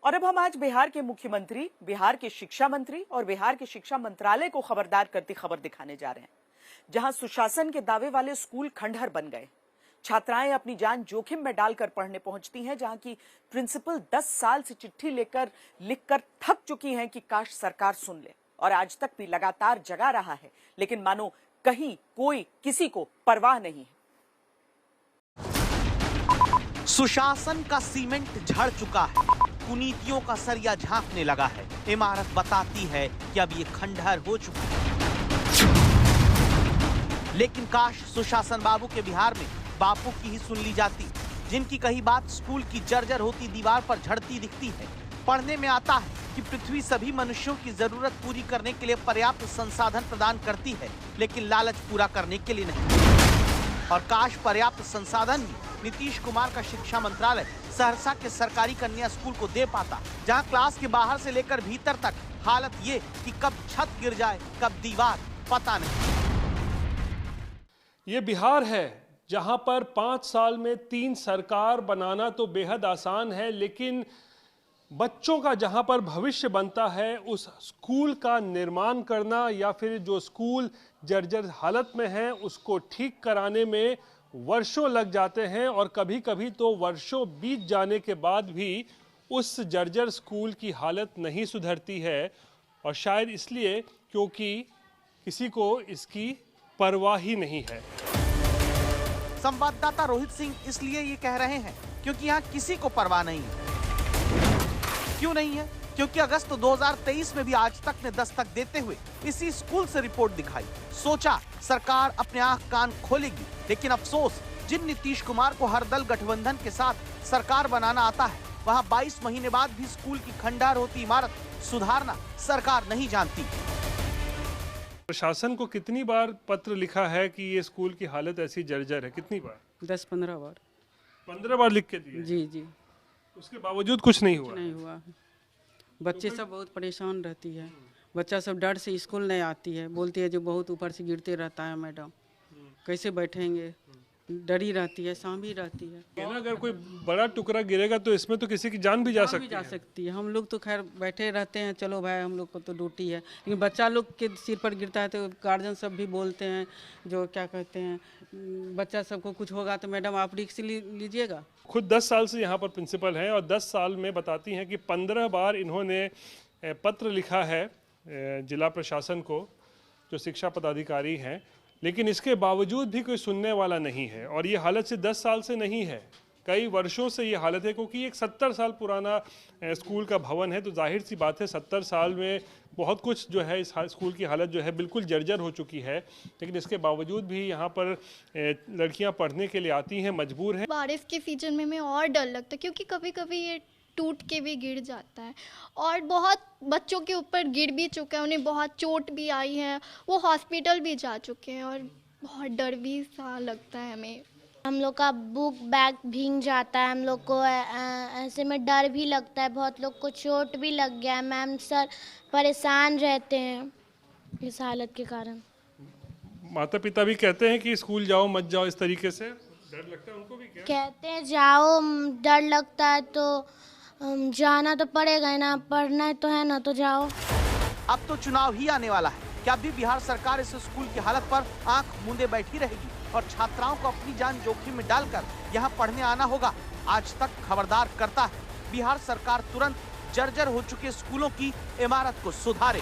और अब हम आज बिहार के मुख्यमंत्री, बिहार के शिक्षा मंत्री और बिहार के शिक्षा मंत्रालय को खबरदार करती खबर दिखाने जा रहे हैं, जहां सुशासन के दावे वाले स्कूल खंडहर बन गए। छात्राएं अपनी जान जोखिम में डालकर पढ़ने पहुंचती हैं, जहां की प्रिंसिपल 10 साल से चिट्ठी लिखकर थक चुकी हैं कि काश सरकार सुन ले, और आज तक भी लगातार जगा रहा है, लेकिन मानो कहीं कोई किसी को परवाह नहीं है। सुशासन का सीमेंट झड़ चुका है, कुनीतियों का सरिया झांकने लगा है। इमारत बताती है कि अब ये खंडहर हो चुका है। लेकिन काश सुशासन बाबू के बिहार में बापू की ही सुन ली जाती, जिनकी कही बात स्कूल की जर्जर होती दीवार पर झड़ती दिखती है। पढ़ने में आता है कि पृथ्वी सभी मनुष्यों की जरूरत पूरी करने के लिए पर्याप्त संसाधन प्रदान करती है, लेकिन लालच पूरा करने के लिए नहीं। और काश पर्याप्त संसाधन ही नीतीश कुमार का शिक्षा मंत्रालय सहरसा के सरकारी कन्या स्कूल को दे पाता, जहां क्लास के बाहर से लेकर भीतर तक हालत ये कि कब छत गिर जाए कब दीवार, पता नहीं। ये बिहार है जहां पर 5 साल में 3 सरकार बनाना तो बेहद आसान है, लेकिन बच्चों का जहां पर भविष्य बनता है उस स्कूल का निर्माण करना या फिर जो स्कूल जर्जर हालत में है उसको ठीक कराने में वर्षों लग जाते हैं, और कभी कभी तो वर्षों बीत जाने के बाद भी उस जर्जर स्कूल की हालत नहीं सुधरती है। और शायद इसलिए क्योंकि किसी को इसकी परवाह ही नहीं है। संवाददाता रोहित सिंह इसलिए ये कह रहे हैं क्योंकि यहाँ किसी को परवाह नहीं है। क्यों नहीं है? क्योंकि अगस्त 2023 में भी आज तक ने दस्तक देते हुए इसी स्कूल से रिपोर्ट दिखाई। सोचा सरकार अपने आंख कान खोलेगी, लेकिन अफसोस जिन नीतीश कुमार को हर दल गठबंधन के साथ सरकार बनाना आता है, वहां 22 महीने बाद भी स्कूल की खंडहर होती इमारत सुधारना सरकार नहीं जानती। प्रशासन को कितनी बार पत्र लिखा है कि ये स्कूल की हालत ऐसी जर्जर है? कितनी बार? 10-15 बार। 15 बार लिख के दिए? जी जी। उसके बावजूद कुछ नहीं हुआ? नहीं हुआ। बच्चे सब बहुत परेशान रहती है, बच्चा सब डर से स्कूल नहीं आती है, बोलती है जो बहुत ऊपर से गिरते रहता है मैडम, कैसे बैठेंगे, डरी रहती है, सांभी रहती है। अगर कोई बड़ा टुकड़ा गिरेगा तो इसमें तो किसी की जान भी जा सकती है। हम लोग तो खैर बैठे रहते हैं, चलो भाई हम लोग को तो ड्यूटी है, लेकिन बच्चा लोग के सिर पर गिरता है तो गार्जियन सब भी बोलते हैं, जो क्या कहते हैं, बच्चा सबको कुछ होगा तो मैडम आप रिस्क लीजिएगा। खुद 10 साल से यहाँ पर प्रिंसिपल हैं और 10 साल में बताती हैं कि 15 बार इन्होंने पत्र लिखा है जिला प्रशासन को, जो शिक्षा पदाधिकारी हैं, लेकिन इसके बावजूद भी कोई सुनने वाला नहीं है। और ये हालत से 10 साल से नहीं है, कई वर्षों से ये हालत है, क्योंकि एक 70 साल पुराना स्कूल का भवन है, तो जाहिर सी बात है 70 साल में बहुत कुछ जो है इस स्कूल की हालत जो है बिल्कुल जर्जर हो चुकी है। लेकिन इसके बावजूद भी यहाँ पर लड़कियाँ पढ़ने के लिए आती हैं, मजबूर हैं। बारिश के सीजन में हमें और डर लगता है, क्योंकि कभी कभी ये टूट के भी गिर जाता है, और बहुत बच्चों के ऊपर गिर भी चुका है, उन्हें बहुत चोट भी आई है, वो हॉस्पिटल भी जा चुके हैं, और बहुत डर भी सा लगता है हमें। हम लोग का बुक बैग भीग जाता है, हम लोग को ऐसे में डर भी लगता है, बहुत लोग को चोट भी लग गया है। मैम सर परेशान रहते हैं इस हालत के कारण। माता पिता भी कहते हैं कि स्कूल जाओ मत जाओ, इस तरीके से डर लगता है उनको भी? क्या कहते हैं जाओ, डर लगता है तो जाना तो पड़ेगा ही ना, पढ़ना तो है ना, तो जाओ। अब तो चुनाव ही आने वाला है, क्या अभी बिहार सरकार इस स्कूल की हालत पर आंख मूंदे बैठी रहेगी और छात्राओं को अपनी जान जोखिम में डालकर यहाँ पढ़ने आना होगा? आज तक खबरदार करता है, बिहार सरकार तुरंत जर्जर हो चुके स्कूलों की इमारत को सुधारे।